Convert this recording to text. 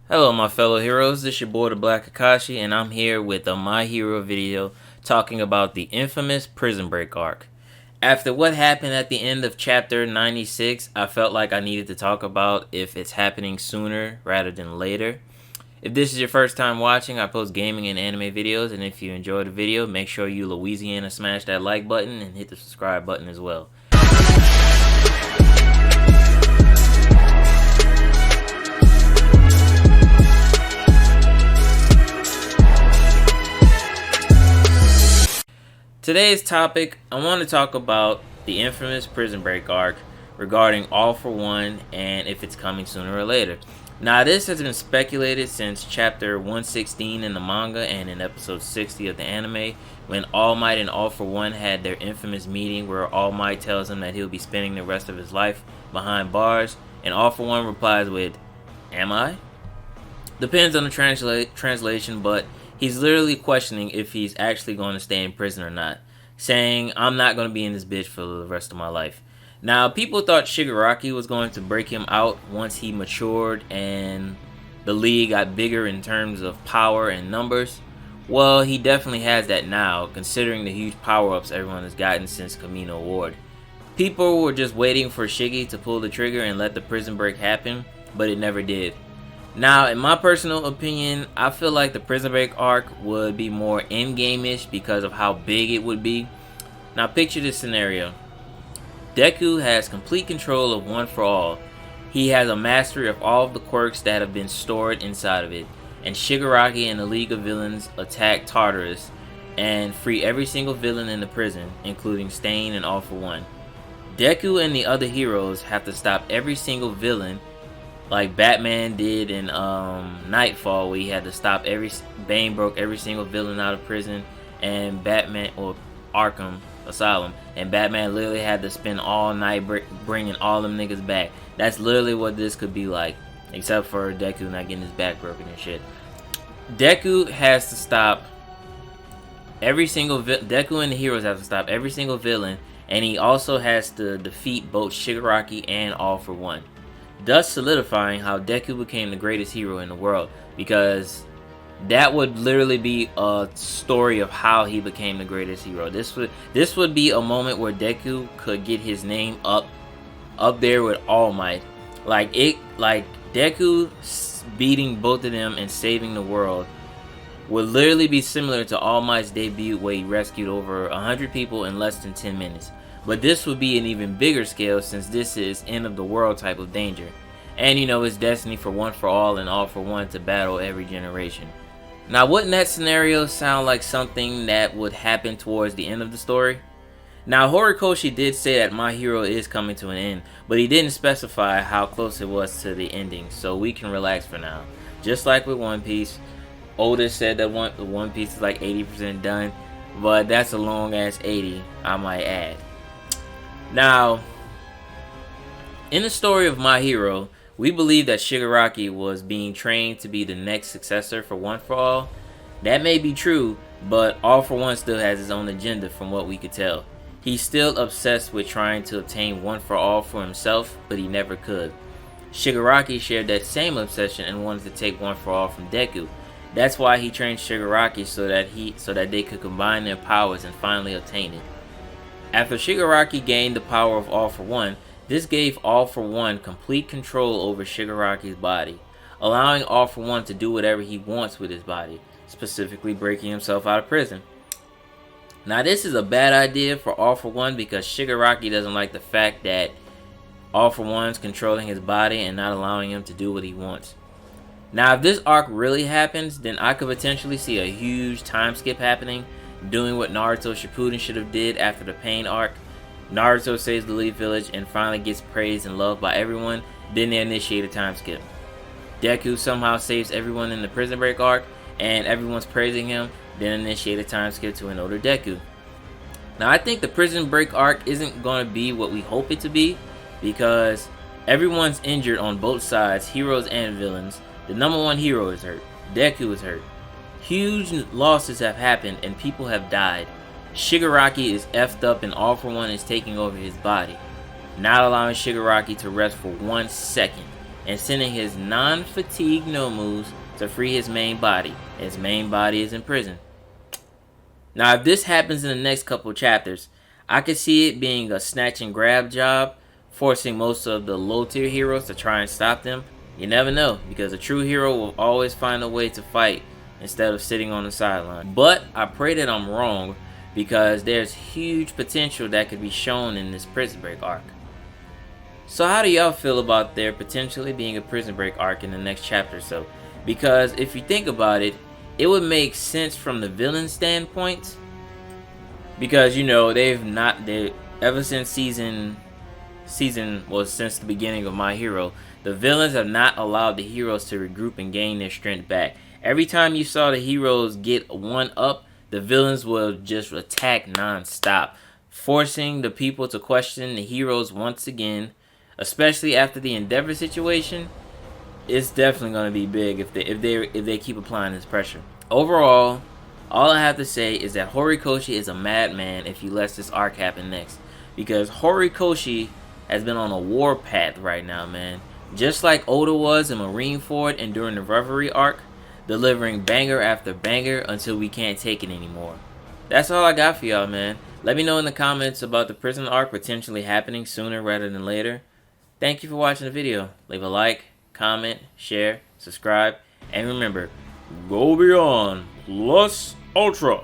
Hello my fellow heroes, this is your boy the Black Akashi, and I'm here with a My Hero video talking about the infamous Prison Break arc. After what happened at the end of chapter 96, I felt like I needed to talk about if it's happening sooner rather than later. If this is your first time watching, I post gaming and anime videos, and if you enjoyed the video, make sure you Louisiana smash that like button and hit the subscribe button as well. Today's topic, I want to talk about the infamous Prison Break arc regarding All For One and if it's coming sooner or later. Now, this has been speculated since chapter 116 in the manga and in episode 60 of the anime, when All Might and All For One had their infamous meeting where All Might tells him that he'll be spending the rest of his life behind bars, and All For One replies with, "Am I?" Depends on the translation, but he's literally questioning if he's actually going to stay in prison or not, saying, "I'm not going to be in this bitch for the rest of my life." Now, people thought Shigaraki was going to break him out once he matured and the league got bigger in terms of power and numbers. Well, he definitely has that now, considering the huge power-ups everyone has gotten since Kamino Ward. People were just waiting for Shiggy to pull the trigger and let the prison break happen, but it never did. Now, in my personal opinion, I feel like the Prison Break arc would be more in-game-ish because of how big it would be. Now, picture this scenario. Deku has complete control of One For All. He has a mastery of all of the quirks that have been stored inside of it. And Shigaraki and the League of Villains attack Tartarus and free every single villain in the prison, including Stain and All For One. Deku and the other heroes have to stop every single villain, like Batman did in Nightfall, where he had to stop Bane broke every single villain out of prison, and Batman, or Arkham Asylum, and Batman literally had to spend all night bringing all them niggas back. That's literally what this could be like, except for Deku not getting his back broken and shit. Deku has to stop every single Deku and the heroes have to stop every single villain, and he also has to defeat both Shigaraki and All For One, thus solidifying how Deku became the greatest hero in the world, because that would literally be a story of how he became the greatest hero. This would be a moment where Deku could get his name up there with All Might. Like Deku beating both of them and saving the world would literally be similar to All Might's debut, where he rescued over 100 people in less than 10 minutes. But this would be an even bigger scale, since this is end of the world type of danger. And you know, it's destiny for One For All and All For One to battle every generation. Now, wouldn't that scenario sound like something that would happen towards the end of the story? Now, Horikoshi did say that My Hero is coming to an end, but he didn't specify how close it was to the ending, so we can relax for now. Just like with One Piece, Oda said that One Piece is like 80% done, but that's a long ass 80, I might add. Now, in the story of My Hero, we believe that Shigaraki was being trained to be the next successor for One For All. That may be true, but All For One still has his own agenda from what we could tell. He's still obsessed with trying to obtain One For All for himself, but he never could. Shigaraki shared that same obsession and wanted to take One For All from Deku. That's why he trained Shigaraki so that they could combine their powers and finally obtain it. After Shigaraki gained the power of All For One, this gave All For One complete control over Shigaraki's body, allowing All For One to do whatever he wants with his body, specifically breaking himself out of prison. Now, this is a bad idea for All For One because Shigaraki doesn't like the fact that All For One's controlling his body and not allowing him to do what he wants. Now, if this arc really happens, then I could potentially see a huge time skip happening, doing what Naruto Shippuden should have did after the Pain arc. Naruto saves the Leaf Village and finally gets praised and loved by everyone, then they initiate a time skip. Deku somehow saves everyone in the Prison Break arc, and everyone's praising him, then initiate a time skip to an older Deku. Now, I think the Prison Break arc isn't going to be what we hope it to be, because everyone's injured on both sides, heroes and villains. The number one hero is hurt. Deku is hurt. Huge losses have happened and people have died. Shigaraki is effed up and All For One is taking over his body, not allowing Shigaraki to rest for 1 second. and sending his non-fatigue Nomus to free his main body. His main body is in prison. Now, if this happens in the next couple chapters, I could see it being a snatch and grab job, forcing most of the low tier heroes to try and stop them. You never know, because a true hero will always find a way to fight instead of sitting on the sideline. But I pray that I'm wrong, because there's huge potential that could be shown in this Prison Break arc. So how do y'all feel about there potentially being a Prison Break arc in the next chapter or so? Because if you think about it, it would make sense from the villain standpoint, because you know ever since since the beginning of My Hero, the villains have not allowed the heroes to regroup and gain their strength back. Every time you saw the heroes get one up, the villains will just attack non-stop, forcing the people to question the heroes once again, especially after the Endeavor situation. It's definitely going to be big if they keep applying this pressure. Overall, all I have to say is that Horikoshi is a madman if he lets this arc happen next, because Horikoshi has been on a war path right now, man. Just like Oda was in Marineford and during the Reverie arc, delivering banger after banger until we can't take it anymore. That's all I got for y'all, man. Let me know in the comments about the prison arc potentially happening sooner rather than later. Thank you for watching the video. Leave a like, comment, share, subscribe, and remember, go beyond plus ultra.